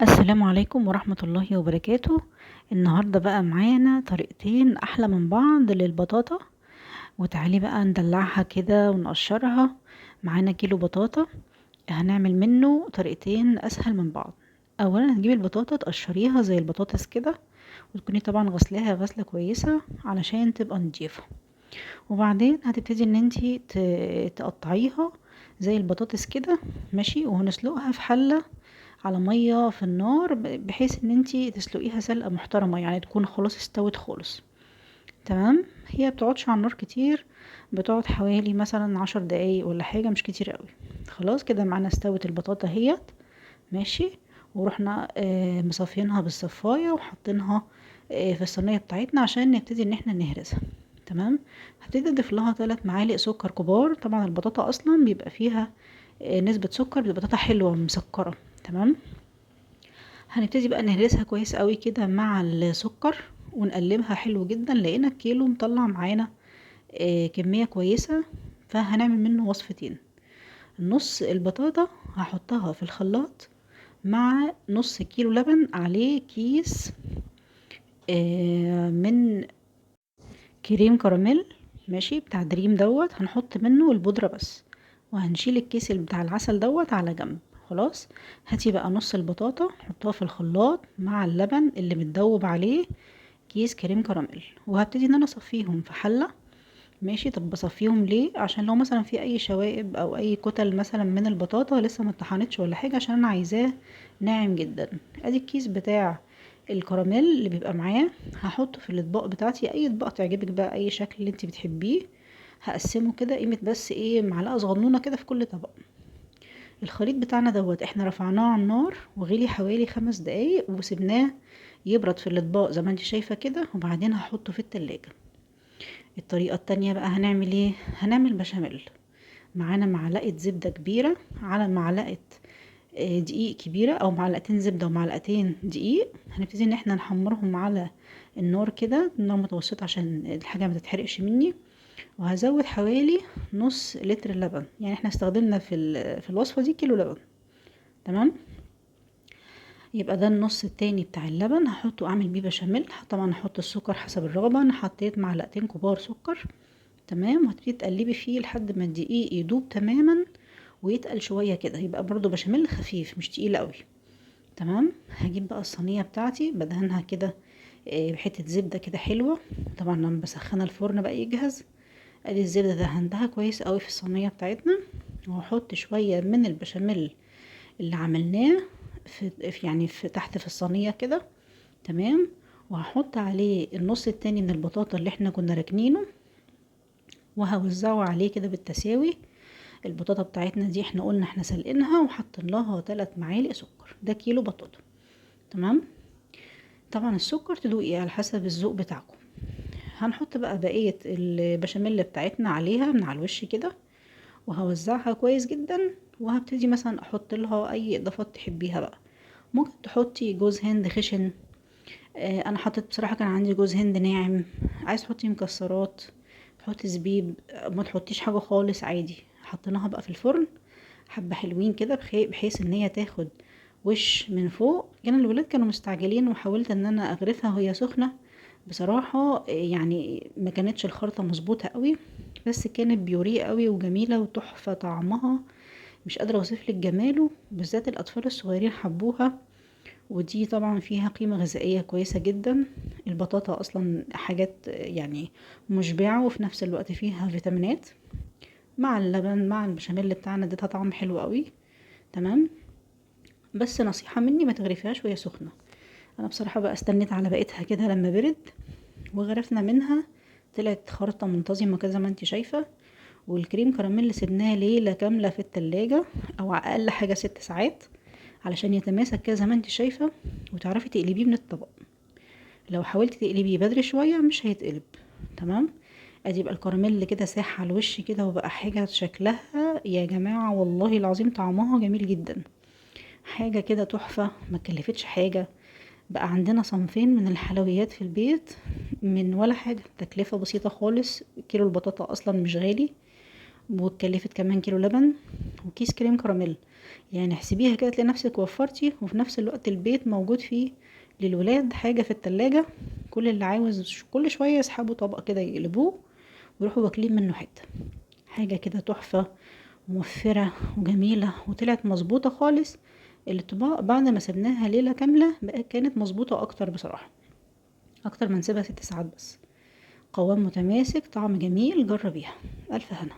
السلام عليكم ورحمة الله وبركاته. النهاردة بقى معانا طريقتين أحلى من بعض للبطاطا، وتعالي بقى ندلعها كده ونقشرها. معانا كيلو بطاطا، هنعمل منه طريقتين أسهل من بعض. أولا هتجيبي البطاطا تقشريها زي البطاطس كده، وتكوني طبعا غسلاها غسلة كويسة علشان تبقى نضيفة. وبعدين هتبتدي ان انتي تقطعيها زي البطاطس كده، ماشي، وهنسلقها في حلة على مية في النار، بحيث ان انتي تسلقيها سلقة محترمة، يعني تكون خلاص استوت خالص. تمام، هي بتقعدش على النار كتير، بتقعد حوالي مثلا 10 دقايق ولا حاجة، مش كتير قوي. خلاص كده معانا استوت البطاطا هي، ماشي. ورحنا مصفينها بالصفاية وحاطينها في الصينية بتاعتنا عشان نبتدي ان احنا نهرسها. تمام، هبتدي اضيف لها 3 معالق سكر كبار. طبعا البطاطا اصلا بيبقى فيها نسبة سكر، بتبقى بطاطا حلوة مسكرة. تمام، هنبتدي بقى نهرسها كويس قوي كده مع السكر، ونقلبها حلو جدا. لقينا الكيلو مطلع معانا كمية كويسة، فهنعمل منه وصفتين. نص البطاطا هحطها في الخلاط مع نص كيلو لبن، عليه كيس من كريم كراميل، ماشي، بتاع دريم دوت. هنحط منه البودرة بس، وهنشيل الكيس اللي بتاع العسل دوت على جنب. خلاص، هاتي بقى نص البطاطا حطها في الخلاط مع اللبن اللي متدوب عليه كيس كريم كراميل، وهبتدي ان انا اصفيهم في حلة. ماشي، طب بصفيهم ليه؟ عشان لو مثلا في اي شوائب او اي كتل مثلا من البطاطا لسه ما اتطحنتش ولا حاجه، عشان انا عايزاه ناعم جدا. ادي الكيس بتاع الكراميل اللي بيبقى معاه، هحطه في الاطباق بتاعتي، اي اطباق تعجبك بقى، اي شكل اللي انت بتحبيه. هقسمه كده قيمه بس ايه، معلقه صغنونه كده في كل طبق. الخليط بتاعنا دوت احنا رفعناه على النار وغلي حوالي 5 دقايق، وسبناه يبرد في الاطباق زي ما انت شايفه كده، وبعدين هحطه في التلاجة. الطريقة التانية بقى هنعمل ايه؟ هنعمل بشاميل. معانا معلقة زبدة كبيرة على معلقة دقيق كبيرة، او معلقتين زبدة ومعلقتين دقيق. هنبتدي ان احنا نحمرهم على النار كده، نار متوسطة عشان الحاجة ما تتحرقش مني. وهزود حوالي نص لتر لبن، يعني احنا استخدمنا في الوصفة دي كيلو لبن. تمام، يبقى ده النص التاني بتاع اللبن هحطه اعمل بيه بشاميل. طبعا هحط السكر حسب الرغبة، انا حطيت معلقتين كبار سكر. تمام، وهتبتدي تقلبي فيه لحد ما الدقيق يدوب تماما ويتقل شويه كده، يبقى برضو بشاميل خفيف مش تقيل قوي. تمام، هجيب بقى الصينيه بتاعتي بدهنها كده بحته زبده كده حلوه. طبعا لما بسخنها الفرن بقى يجهز. ادي الزبده دهنتها كويس قوي في الصينيه بتاعتنا، وهحط شويه من البشاميل اللي عملناه في تحت في الصينيه كده. تمام، وهحط عليه النص التاني من البطاطا اللي احنا كنا راكنينه، وهوزعه عليه كده بالتساوي. البطاطا بتاعتنا دي احنا قلنا احنا سلقينها وحاطين لها 3 معالق سكر، ده كيلو بطاطا. تمام، طبعا السكر تدوقي على حسب الذوق بتاعكم. هنحط بقى بقية البشاميل بتاعتنا عليها من على الوش كده، وهوزعها كويس جدا. وهبتدي مثلا احط لها اي اضافات تحبيها بقى. ممكن تحطي جوز هند خشن، انا حطيت بصراحة، كان عندي جوز هند ناعم. عايز تحطي مكسرات، تحطي زبيب، ما تحطيش حاجة خالص عادي. حطيناها بقى في الفرن حبة حلوين كده، بحيث ان هي تاخد وش من فوق. كان الولاد كانوا مستعجلين، وحاولت ان انا اغرفها وهي سخنة. بصراحة يعني ما كانتش الخلطة مظبوطة قوي، بس كانت بيوريه قوي وجميلة وتحفة طعمها. مش قادرة اوصفلك جماله، بالذات الاطفال الصغيرين حبوها. ودي طبعا فيها قيمة غذائية كويسة جدا. البطاطا اصلا حاجات يعني مشبعة، وفي نفس الوقت فيها فيتامينات. مع اللبن مع البشاميل بتاعنا اديتها طعم حلو قوي. تمام، بس نصيحة مني ما تغرفيهاش وهي سخنة. انا بصراحة بقى استنيت على بقيتها كده لما برد، وغرفنا منها. طلعت خرطة منتظمة كده زي ما انت شايفة. والكريم كراميل اللي سيبناه ليلة كاملة في التلاجة، او اقل حاجة 6 ساعات، علشان يتماسك كده زي ما انت شايفة، وتعرفي تقلبيه من الطبق. لو حاولتي تقلبيه بدري شوية مش هيتقلب. تمام، ادي بقى الكراميل كده ساح على الوش كده، وبقى حاجة شكلها يا جماعة والله العظيم طعمها جميل جدا. حاجة كده تحفة، ما كلفتش حاجة. بقى عندنا صنفين من الحلويات في البيت من ولا حاجة، تكلفة بسيطة خالص. كيلو البطاطا اصلا مش غالي، واتكلفت كمان كيلو لبن وكيس كريم كراميل. يعني احسبيها كده تلاقي نفسك وفرتي، وفي نفس الوقت البيت موجود فيه للولاد حاجة في التلاجة. كل اللي عاوز كل شوية يسحبوا طبق كده يقلبوه ويروحوا واكلين منه حتة. حاجة كده تحفة موفرة وجميلة وطلعت مظبوطة خالص. الطباق بعد ما سبناها ليلة كاملة بقى كانت مظبوطة اكتر بصراحة، اكتر من سيبها 6 ساعات بس. قوام متماسك، طعم جميل، جربيها. الف هنا.